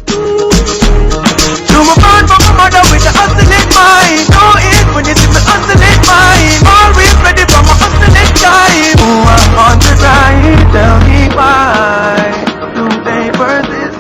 You were born from a mother with a hustling mind. Know it when you see me hustling mind. Always ready for my hustling time. Oh, I'm on the ride. Tell me why do they persist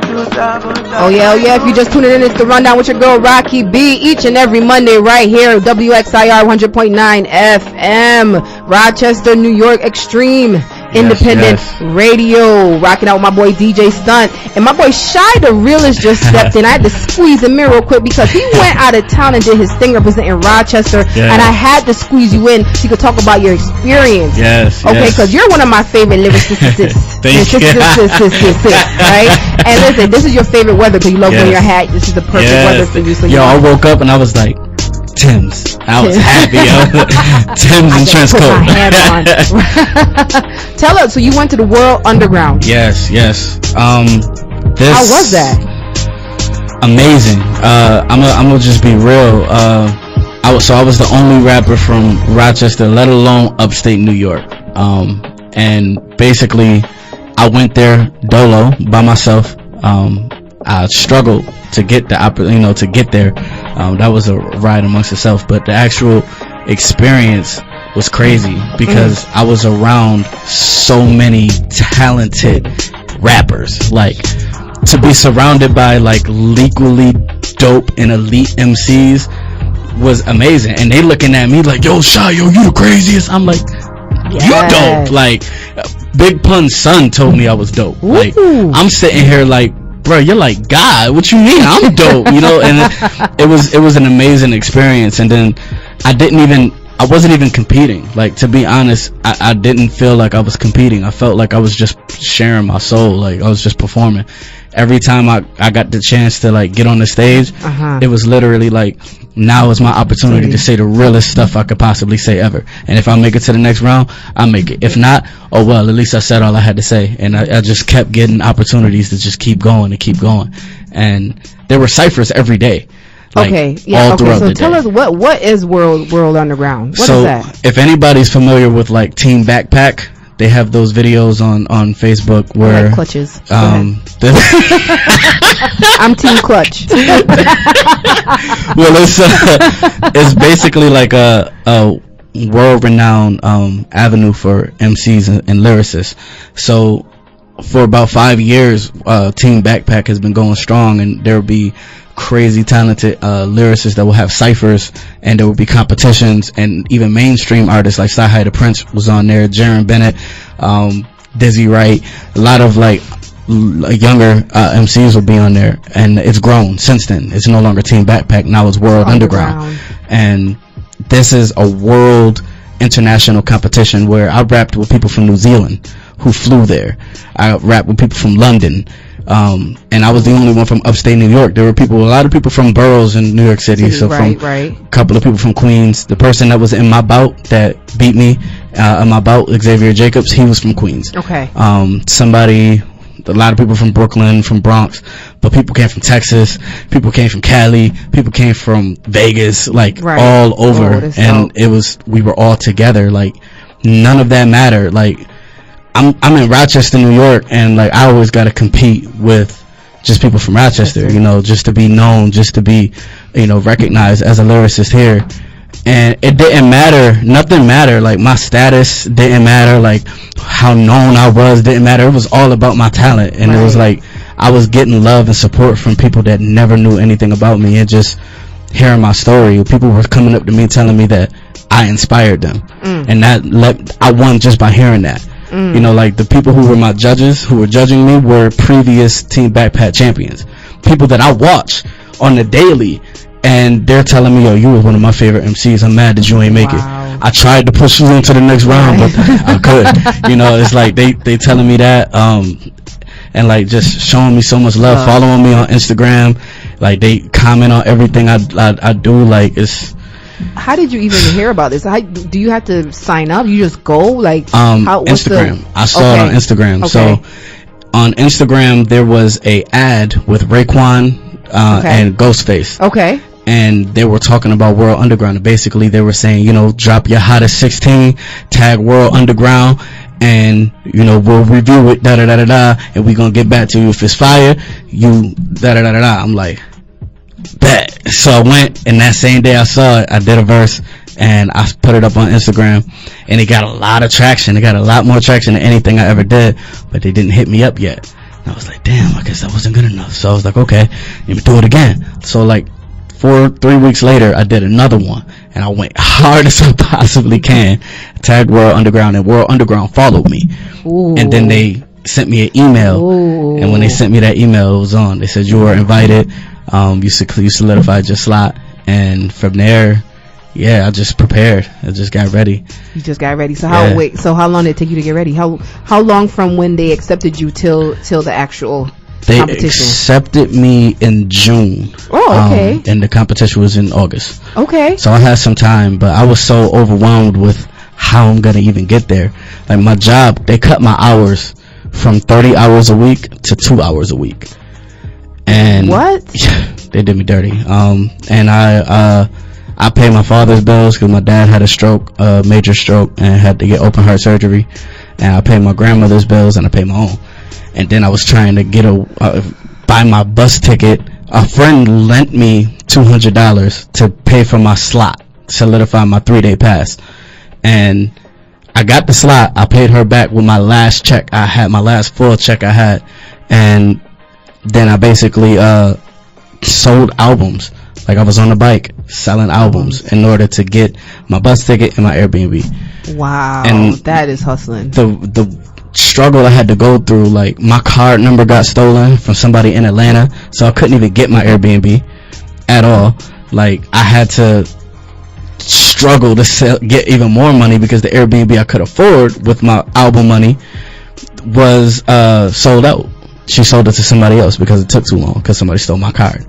to sabotage? Oh yeah, if you just tuning in, it's the Rundown with your girl Racqui B, each and every Monday right here, WXIR 100.9 FM, Rochester, New York, Extreme Independent Radio, rocking out with my boy DJ Stunt, and my boy Shy the Realist just stepped in. I had to squeeze him in real quick because he went out of town and did his thing representing Rochester, and I had to squeeze you in so you could talk about your experience. Okay, because you're one of my favorite lyricists. Thank you. Right? And listen, this is your favorite weather because you love wearing your hat. This is the perfect weather for you. So I woke up and I was like, Tim's. I was happy. Tim's and trench coat. My hat on. Tell us. So you went to the World Underground. Yes. How was that? Amazing. I'm gonna just be real. I was the only rapper from Rochester, let alone upstate New York. And basically, I went there dolo by myself. I struggled to get to get there. That was a ride amongst itself, but the actual experience was crazy because I was around so many talented rappers. Like, to be surrounded by like equally dope and elite MCs was amazing, and they looking at me like, yo Shy, you the craziest. I'm like, you dope. Like, Big Pun's son told me I was dope. Ooh. Like, I'm sitting here like, bro, you're like God. What you mean? I'm dope, And it was an amazing experience. And then I wasn't even competing. Like, to be honest, I didn't feel like I was competing. I felt like I was just sharing my soul. Like, I was just performing. Every time I got the chance to like get on the stage, it was literally like, now is my opportunity to say the realest stuff I could possibly say ever. And if I make it to the next round, I make it. If not, oh well, at least I said all I had to say. And I just kept getting opportunities to just keep going. And there were ciphers every day. Like, all throughout the day. So tell us what is World Underground? What is that? If anybody's familiar with like Team Backpack, they have those videos on Facebook where like clutches. I'm Team Clutch. Well, it's basically like a world-renowned avenue for MCs and lyricists. So for about 5 years, Team Backpack has been going strong, and there will be crazy talented lyricists that will have ciphers, and there will be competitions, and even mainstream artists like Sci-Hi the Prince was on there, Jaron Bennett, Dizzy Wright, a lot of like younger MCs will be on there, and it's grown since then. It's no longer Team Backpack, now it's World Underground. And this is a world international competition where I rapped with people from New Zealand who flew there. I rapped with people from London. And I was the only one from upstate New York. There were a lot of people from boroughs in New York City. A couple of people from Queens. The person that was in my bout that beat me in my bout, Xavier Jacobs, he was from Queens. Okay. A lot of people from Brooklyn, from Bronx, but people came from Texas, people came from Cali, people came from Vegas, like all over. And we were all together. Like, none of that mattered. Like, I'm in Rochester, New York, and like I always got to compete with just people from Rochester, just to be known, just to be, recognized as a lyricist here. And it didn't matter, nothing mattered. Like, my status didn't matter, like how known I was didn't matter. It was all about my talent, and it was like I was getting love and support from people that never knew anything about me, and just hearing my story. People were coming up to me telling me that I inspired them, and I won just by hearing that. Like the people who were my judges, who were judging me, were previous Team Backpack champions. People that I watch on the daily, and they're telling me, yo, you were one of my favorite MCs. I'm mad that you ain't make it. I tried to push you into the next round, but I could. It's like they telling me that, and like just showing me so much love, following me on Instagram. Like, they comment on everything I do. Like, it's. How did you even hear about this? Do you have to sign up? You just go? Like, Instagram. I saw it on Instagram. So on Instagram there was a ad with Racqui and Ghostface. Okay. And they were talking about World Underground, and basically they were saying, drop your hottest 16, tag World Underground, and we'll review it, and we're gonna get back to you. If it's fire, you da da da da. I'm like, bet. So I went, and that same day I saw it, I did a verse, and I put it up on Instagram, and it got a lot of traction. It got a lot more traction than anything I ever did, but they didn't hit me up yet. And I was like, damn, I guess that wasn't good enough. So I was like, okay, let me do it again. So like 3 weeks later, I did another one, and I went hard as I possibly can. Tagged World Underground, and World Underground followed me. Ooh. And then they sent me an email. Ooh. And when they sent me that email, it was on. They said you were invited. You solidified your slot, and from there, yeah, I just prepared. I just got ready. You just got ready. So how long did it take you to get ready? How long from when they accepted you till the actual competition? Accepted me in June. Oh, okay. And the competition was in August. Okay. So I had some time, but I was so overwhelmed with how I'm gonna even get there. Like my job, they cut my hours from 30 hours a week to 2 hours a week. And what? They did me dirty. And I paid my father's bills because my dad had a stroke, a major stroke, and had to get open heart surgery. And I paid my grandmother's bills, and I paid my own. And then I was trying to get buy my bus ticket. A friend lent me $200 to pay for my slot, solidify my 3-day pass. And I got the slot. I paid her back with my last check I had, my last full check I had. And then I basically sold albums. Like I was on the bike selling albums in order to get my bus ticket and my Airbnb. Wow, and that is hustling. The struggle I had to go through, like my card number got stolen from somebody in Atlanta, so I couldn't even get my Airbnb at all. Like I had to struggle to get even more money because the Airbnb I could afford with my album money was sold out. She sold it to somebody else because it took too long because somebody stole my card.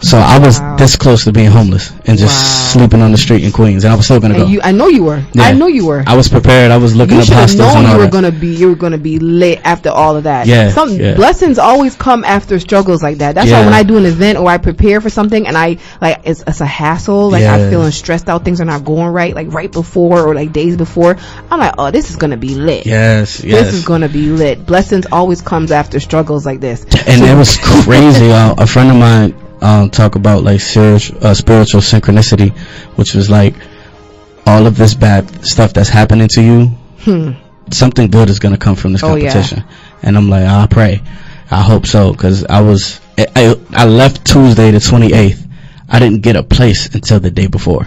So I was this close to being homeless and just sleeping on the street in Queens, and I was still gonna go. I know you were. Yeah. I know you were. I was prepared. I was looking up hostels and all that. You were gonna be lit after all of that. Yeah. Blessings always come after struggles like that. That's why when I do an event or I prepare for something and I like it's a hassle. Like I'm feeling stressed out. Things are not going right. Like right before or like days before, I'm like, oh, this is gonna be lit. Yes. This is gonna be lit. Blessings always comes after struggles like this. And it was crazy. A friend of mine talk about like spiritual synchronicity, which was like all of this bad stuff that's happening to you, something good is gonna come from this competition. And I'm like, I pray, I hope so, because I left Tuesday the 28th. I didn't get a place until the day before.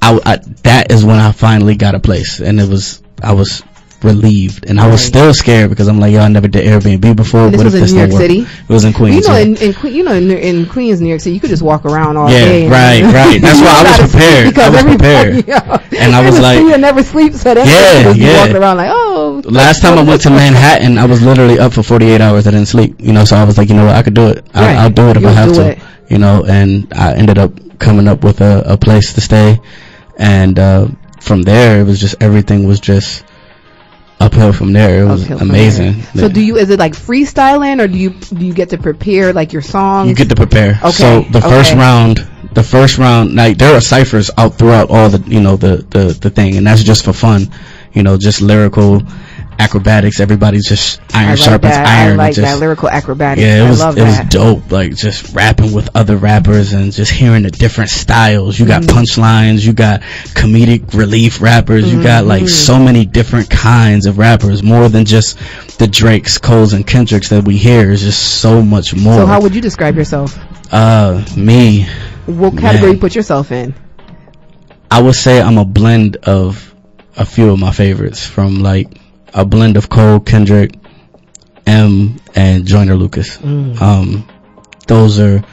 That is when I finally got a place, and I was relieved, and I was still scared because I'm like, yo, I never did Airbnb before. And this was in New York City. It was in Queens. In Queens, New York City, you could just walk around all day. Right. That's why I was prepared. I was prepared, and I was like, you never sleep, so that's walking around like, oh. Last time I went to Manhattan, I was literally up for 48 hours. I didn't sleep, so I was like, you know what, I could do it. I'll do it if I have to, and I ended up coming up with a place to stay, and from there, it was just everything was just uphill from there. It was amazing. So is it like freestyling, or do you get to prepare like your songs? You get to prepare. Okay. So the first round, like there are ciphers out throughout all the the thing, and that's just for fun, just lyrical acrobatics. Everybody's just iron sharpens iron. I like that lyrical acrobatics. Yeah, I love that. It was dope. Like just rapping with other rappers and just hearing the different styles. You got punchlines, you got comedic relief rappers, you got like so many different kinds of rappers, more than just the Drakes, Coles, and Kendricks that we hear. Is just so much more. So how would you describe yourself? Me. What category you put yourself in? I would say I'm a blend of a few of my favorites, from like a blend of Cole, Kendrick, M, and Joyner Lucas. Those are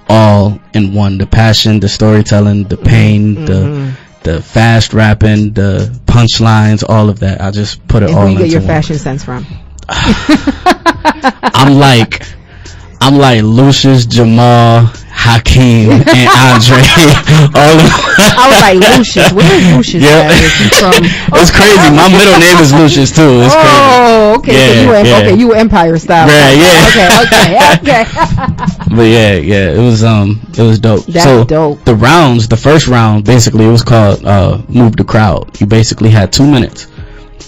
all in one. The passion, the storytelling, the pain, the fast rapping, the punchlines, all of that. I just put it all into one. Where you get your fashion sense from? I'm like Lucius, Jamal, Hakeem, and Andre. I was like, Lucius. Where is Lucius? Yeah. It's crazy. My middle name is Lucius too. It's crazy. Oh, okay. Yeah, so you were Empire style. Right, yeah. Okay. But yeah, it was dope. That's dope. The first round, basically, it was called Move the Crowd. You basically had 2 minutes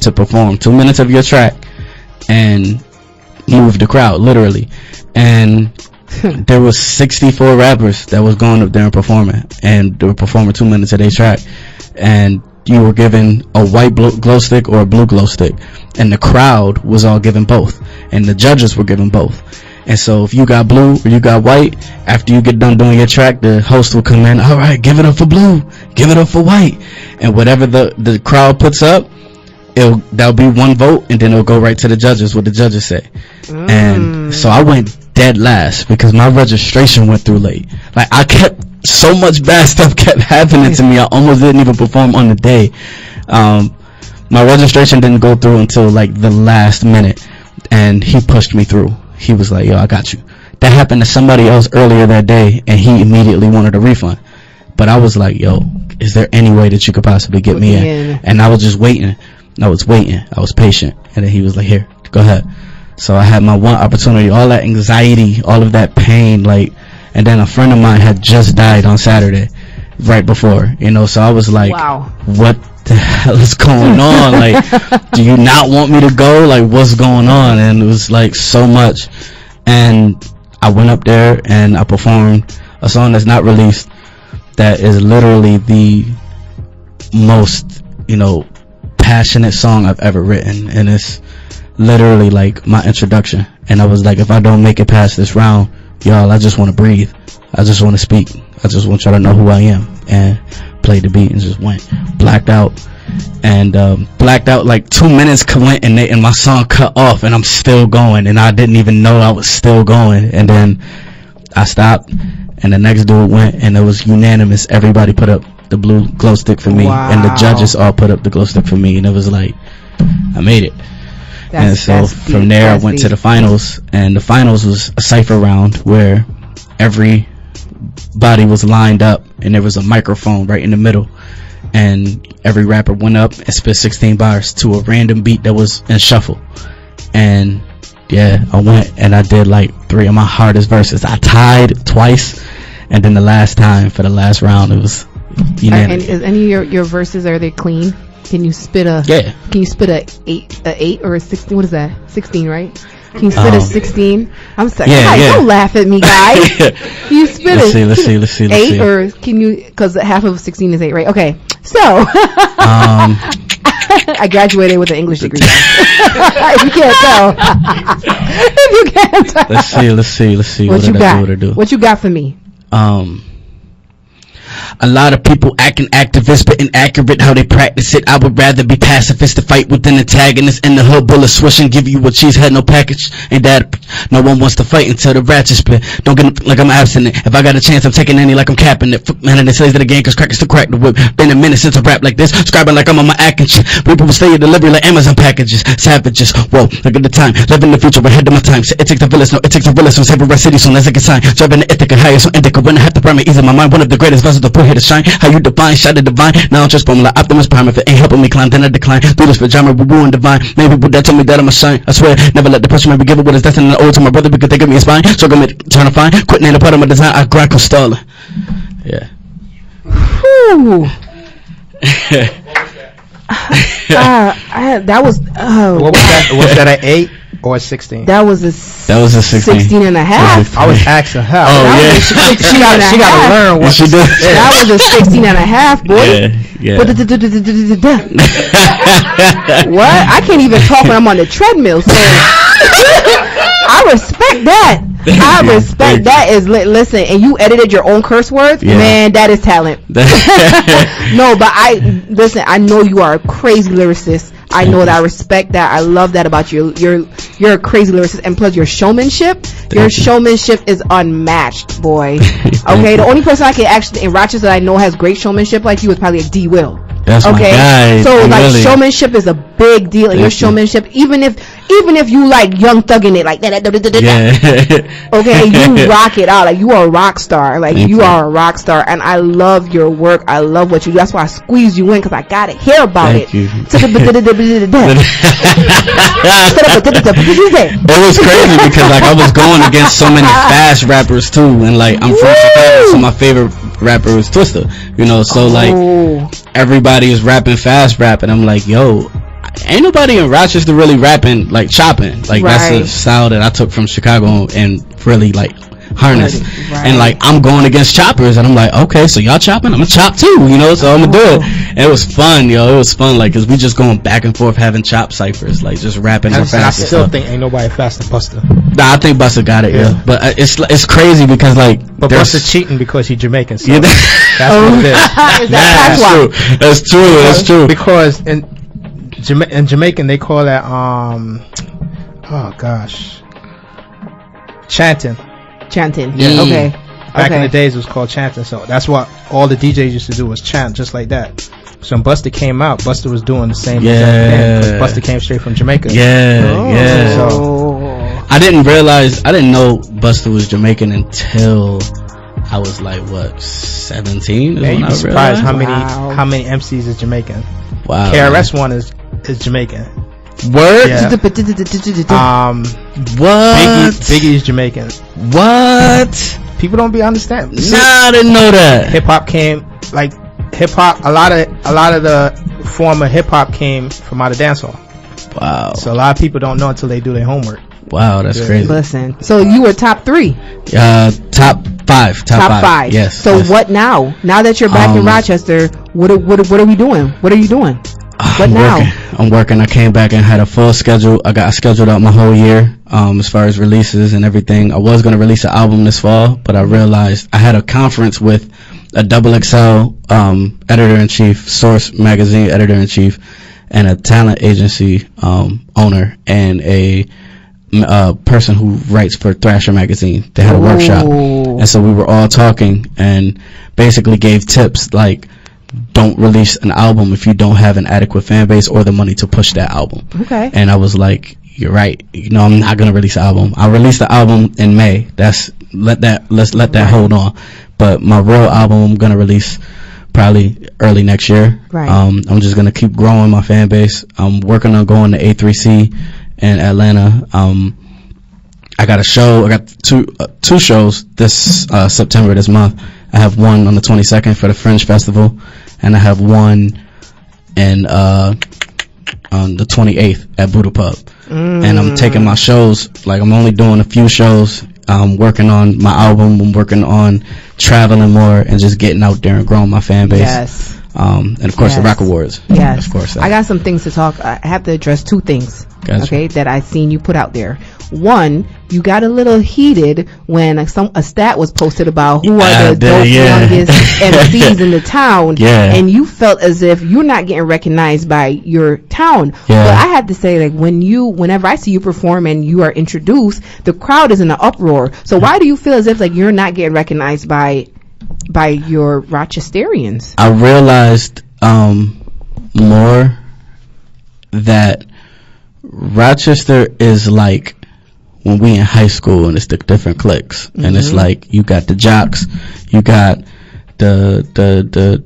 to perform 2 minutes of your track and move the crowd, literally. and there was 64 rappers that was going up there and performing, and they were performing 2 minutes of their track, and you were given a white glow stick or a blue glow stick, and the crowd was all given both, and the judges were given both. And so if you got blue or you got white, after you get done doing your track, the host will come in, all right, give it up for blue, give it up for white, and whatever the crowd puts up, that'll be one vote, and then it'll go right to the judges, what the judges say. And so I went dead last because my registration went through late. Like, I kept, so much bad stuff kept happening to me, I almost didn't even perform on the day. My registration didn't go through until like the last minute, and he pushed me through. He was like, yo, I got you. That happened to somebody else earlier that day, and he immediately wanted a refund. But I was like, yo, is there any way that you could possibly get me in? And I was just waiting. I was patient. And then he was like, here, go ahead. So I had my one opportunity, all that anxiety, all of that pain, like, and then a friend of mine had just died on Saturday, right before, you know, so I was like, wow, what the hell is going on? Like, do you not want me to go? Like, what's going on? And it was like so much. And I went up there and I performed a song that's not released, that is literally the most, you know, passionate song I've ever written, and it's literally like my introduction. And I was like, if I don't make it past this round, y'all, I just want to breathe, I just want to speak, I just want y'all to know who I am. And played the beat and just went blacked out, and blacked out like 2 minutes went, and my song cut off, and I'm still going, and I didn't even know I was still going. And then I stopped, and the next dude went, and it was unanimous. Everybody put up the blue glow stick for me, and the judges all put up the glow stick for me, and it was like, I made it. And so from there I went to the finals, and the finals was a cipher round where everybody was lined up, and there was a microphone right in the middle, and every rapper went up and spit 16 bars to a random beat that was in shuffle. And yeah, I went and I did like 3 of my hardest verses. I tied twice, and then the last time for the last round, it was unanimous. And is any of your verses, are they clean? Can you spit a eight or a 16? What is that? 16, right? Can you spit a 16? I'm sorry. Don't laugh at me, guys. Can you spit let's see. 8, or can you? Because half of 16 is 8, right? Okay. So I graduated with an English degree. If you can't tell. If you can't tell. Let's see. What you got? What you got for me? A lot of people acting activists but inaccurate how they practice it. I would rather be pacifist to fight with an antagonist. In the hood, bullet swish and give you a cheese head, no package. Ain't that no one wants to fight until the ratchet split. Don't get like I'm abstinent. If I got a chance, I'm taking any like I'm capping it. Man, and it says that again, cause crack is to crack the whip. Been a minute since I rap like this, scribing like I'm on my acting shit. People will stay at delivery like Amazon packages. Savages, whoa, look at the time. Living the future ahead of my time. So it takes the village, no, it takes the realist. From Saber City, soon as I get signed. Driving the Ithaca, higher, so indica. When I have to prime it, ease in my mind. One of the greatest vessels to put here to shine. How you define, shot the divine. Now I'm just boom like Optimus Prime. If it ain't helping me climb, then I decline. Through this pajama, boo boo and divine. Many people that tell me that I'm a shine. I swear, never let the pressure man be given what is destined and old to my brother because they give me a spine. Struggle me trying to find. Quitting ain't a part of my design. I grind stalling. Yeah. Whew. That was. What was that? Was that an 8 or a 16? That was a 16 and a half. I was asking her. Oh yeah. She got to learn what she did. That was a 16 and a half, boy. Yeah. What? I can't even talk when I'm on the treadmill. So I respect that. I respect that. Is listen, and you edited your own curse words, man. That is talent. No, but I know you are a crazy lyricist. I know that. I respect that. I love that about you. You're a crazy lyricist, and plus your showmanship. Your showmanship is unmatched, boy. Okay, the only person I can actually in Rochester that I know has great showmanship like you is probably D. Will. That's okay. My guy. So like really. Showmanship is a big deal, and your showmanship, even if you like young thugging it like that, okay, you rock it out. Like you are a rock star. Like you are a rock star, and I love your work. I love what you do. That's why I squeezed you in because I gotta hear about it. It was crazy because like I was going against so many fast rappers too, and like I'm from Chicago, so my favorite rapper is Twista. You know, so like everybody is rapping fast rap, and I'm like, yo, ain't nobody in Rochester really rapping like chopping. Like that's a style that I took from Chicago and really like harness. Right. And like I'm going against choppers, and I'm like, okay, so y'all chopping, I'm gonna chop too, you know, so I'm gonna do it. And it was fun, yo. It was fun, like, cause we just going back and forth having chop ciphers, like just rapping and And I fast. still think ain't nobody faster than Busta. Nah, I think Busta got it, yeah. But it's crazy because like, But Busta cheating because he's Jamaican. So yeah, that's what it is. that's true. That's true. That's true. Because in Jamaican they call that oh gosh, chanting. Yeah. Okay. Back in the days it was called chanting, so that's what all the DJs used to do was chant just like that. So when Busta came out, Busta was doing the same exact thing, because Busta came straight from Jamaica. Yeah. So I didn't know Busta was Jamaican until I was like, what, 17? man, you'd be surprised how many MCs is Jamaican. Wow. KRS One is Jamaican. Word? Yeah. What? Biggie is Jamaican. What? People don't be understand. Nah, I didn't know that. Hip hop came, like hip hop. A lot of the former hip hop came from out of dancehall. Wow. So a lot of people don't know until they do their homework. Wow, that's crazy. Listen, so you were top 3. Top five. Top five. Yes. So yes. What now? Now that you're back in Rochester, what are we doing? What are you doing? What now? I'm working. I came back and had a full schedule. I scheduled out my whole year, as far as releases and everything. I was going to release an album this fall, but I realized I had a conference with a XXL editor-in-chief, Source magazine editor-in-chief, and a talent agency owner, and a person who writes for Thrasher magazine. They had a workshop, and so we were all talking and basically gave tips like, don't release an album if you don't have an adequate fan base or the money to push that album. Okay. And I was like, you're right. You know, I'm not gonna release an album. I'll release the album in May. Let's let that hold on. But my real album I'm gonna release probably early next year. Right. I'm just gonna keep growing my fan base. I'm working on going to A3C in Atlanta. I got a show. I got two shows this September, this month. I have one on the 22nd for the Fringe Festival, and I have one on the 28th at Buddha Pub. And I'm taking my shows, like I'm only doing a few shows. I'm working on my album. I'm working on traveling more and just getting out there and growing my fan base. Yes. And of course the Rock Awards. Yes. Of course. I got some things to talk. I have to address 2 things. Gotcha. Okay, that I seen you put out there. One, you got a little heated when a stat was posted about who are the youngest MCs in the town, and you felt as if you're not getting recognized by your town. But I have to say, like, whenever I see you perform and you are introduced, the crowd is in an uproar. So why do you feel as if like you're not getting recognized by your Rochesterians? I realized more that Rochester is like when we in high school and it's the different cliques, and it's like you got the jocks, you got the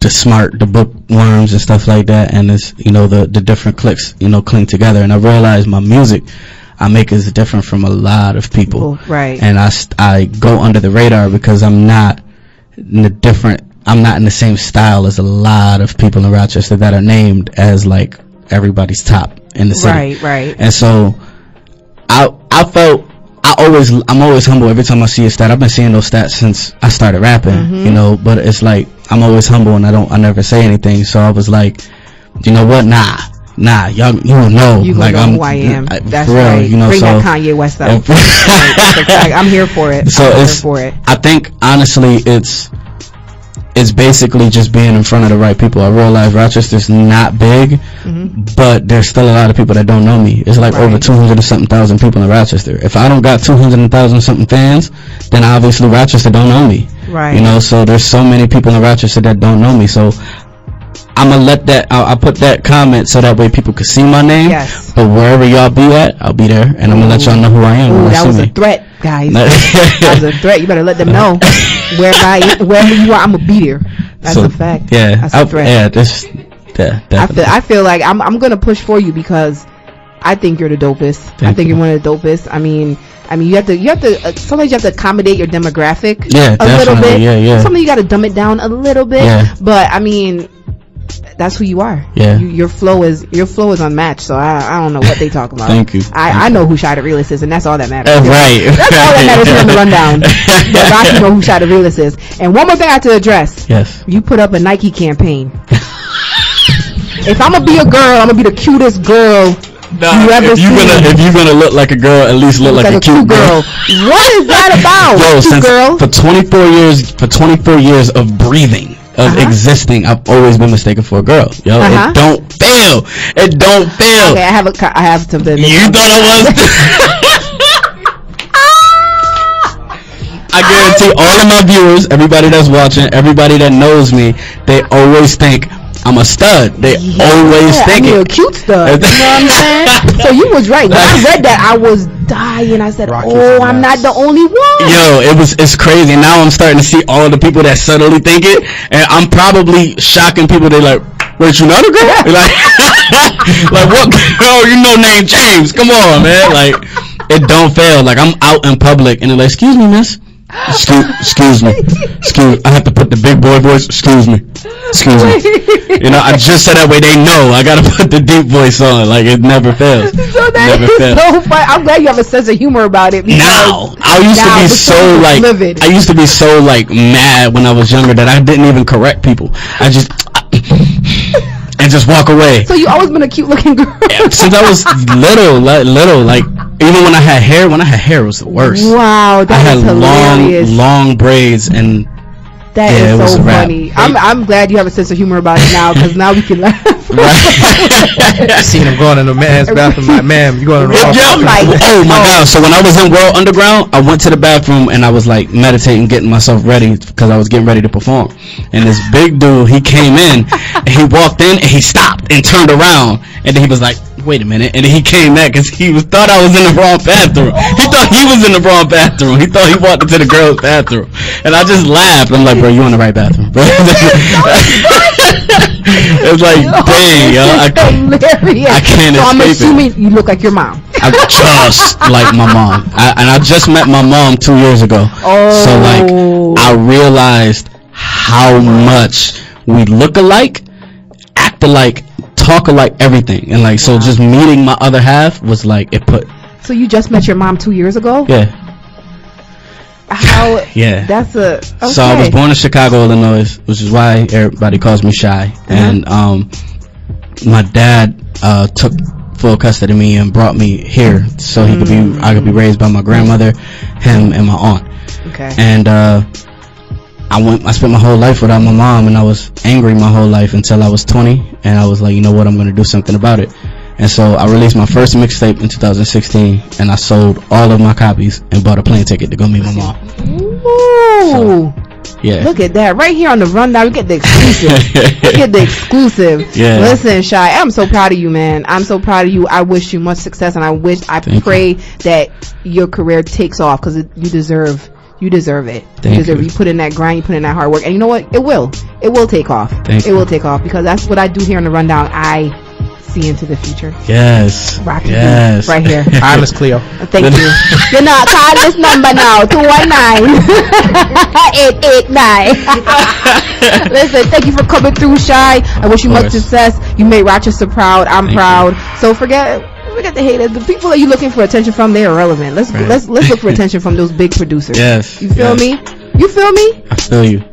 smart, the bookworms and stuff like that, and it's, you know, the different cliques, you know, cling together. And I realized my music I make is different from a lot of people, right? And I go under the radar because I'm not in the same style as a lot of people in Rochester that are named as like everybody's top in the city. Right. And so I'm always humble every time I see a stat. I've been seeing those stats since I started rapping, you know, but it's like I'm always humble and I never say anything. So I was like, you know what? Nah, y'all, you don't know. You like, know who I am. That's for real, right. you know, bring so, that Kanye West out. I'm here for it. So I think honestly, it's basically just being in front of the right people. I realize Rochester's not big, but there's still a lot of people that don't know me. It's like over 200 and something thousand people in Rochester. If I don't got 200,000 something fans, then obviously Rochester don't know me. Right. You know, so there's so many people in Rochester that don't know me. So I'm gonna let that. I'll put that comment so that way people can see my name. Yes. But wherever y'all be at, I'll be there, and I'm gonna let y'all know who I am. Ooh, that was a threat, guys. That was a threat. You better let them know wherever you are. I'm gonna be there. That's a fact. Yeah. That's a threat. Yeah. I feel like I'm gonna push for you because I think you're the dopest. I think you're one of the dopest. I mean, you have to. Sometimes you have to accommodate your demographic. Yeah, a little bit. Yeah. Sometimes you got to dumb it down a little bit. Yeah. But I mean, that's who you are. Yeah. Your flow is unmatched. So I don't know what they talking about. Thank you. I know who Shy the Realist is, and that's all that matters. Right. That's all that matters here in the rundown. But Racqui know who Shy the Realist is. And one more thing I have to address. Yes. You put up a Nike campaign. If I'm gonna be a girl, I'm gonna be the cutest girl. If you're gonna look like a girl, at least look like a cute girl. What is that about? Yo, for 24 years of breathing, of existing, I've always been mistaken for a girl. Yo, it don't fail. It don't fail. Okay, I have something. You thought I was? I guarantee all of my viewers, everybody that's watching, everybody that knows me, they always think I'm a stud. They always think you're a cute stud. You know what I'm saying? So you was right. When I read that, I was dying. I said, I'm not the only one. Yo, it's crazy. Now I'm starting to see all the people that subtly think it, and I'm probably shocking people. They like, wait, you not a girl? Like, like what girl? You know, named James. Come on, man. Like, it don't fail. Like, I'm out in public, and they're like, excuse me, miss. Excuse me. I have to put the big boy voice. Excuse me. You know, I just said that way they know. I gotta put the deep voice on. Like, it never fails. So that is so funny. I'm glad you have a sense of humor about it. Now, I used to be so like mad when I was younger that I didn't even correct people. I just and just walk away. So you always been a cute looking girl? Yeah, since I was little, like even when I had hair it was the worst. Wow, that is hilarious. long braids, and that is so funny. I'm glad you have a sense of humor about it now, because now we can laugh. I seen him going in the man's bathroom. Like, ma'am, you going in the wrong bathroom. Like, oh my God. So when I was in World Underground, I went to the bathroom and I was like meditating, getting myself ready, because I was getting ready to perform. And this big dude, he came in, and he walked in, and he stopped and turned around, and then he was like, wait a minute, and then he came back because he thought I was in the wrong bathroom. He thought he was in the wrong bathroom. He thought he walked into the girl's bathroom, and I just laughed. I'm like, bro, you in the right bathroom, bro. It's like, dang, yo, I can't escape I'm assuming it. you look like your mom. I just like my mom, and I just met my mom 2 years ago. So like, I realized how much we look alike, act alike, talk alike, everything. And like, so just meeting my other half was like, it put. So you just met your mom 2 years ago? Yeah. How? Yeah. That's a. Okay. So I was born in Chicago, Illinois, which is why everybody calls me Shy. And my dad took full custody of me and brought me here so I could be raised by my grandmother, him, and my aunt. Okay. And I spent my whole life without my mom, and I was angry my whole life until I was 20, and I was like, you know what, I'm going to do something about it. And so I released my first mixtape in 2016, and I sold all of my copies and bought a plane ticket to go meet my mom. Ooh. So, yeah. Look at that. Right here on the rundown, we get the exclusive. Yeah. Listen, Shy, I'm so proud of you, man. I'm so proud of you. I wish you much success, and I pray that your career takes off, because you deserve it. You put in that grind, you put in that hard work, and you know what? It will take off. It will take off, because that's what I do here on the rundown. I see into the future. Yes. Racqui, yes. Right here. Hi, Miss Cleo. Thank you. You know, call this number now, 219-889. Listen, thank you for coming through, Shy. I wish you much success. You made Rochester proud. I'm proud. So forget the haters. The people that you looking for attention from, they're irrelevant. Let's look for attention from those big producers. Yes. You feel me? You feel me? I feel you.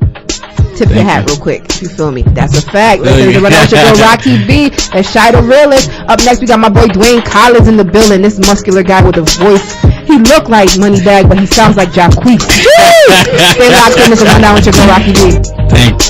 Tip your hat real quick. You feel me? That's a fact. Listen to Run Out Your Girl Racqui B. And Shy the Realist. Up next, we got my boy Dwayne Collins in the building. This muscular guy with a voice. He look like Moneybag, but he sounds like Jacquees. Stay locked in. This is Run Out Your Girl Racqui B. Thanks.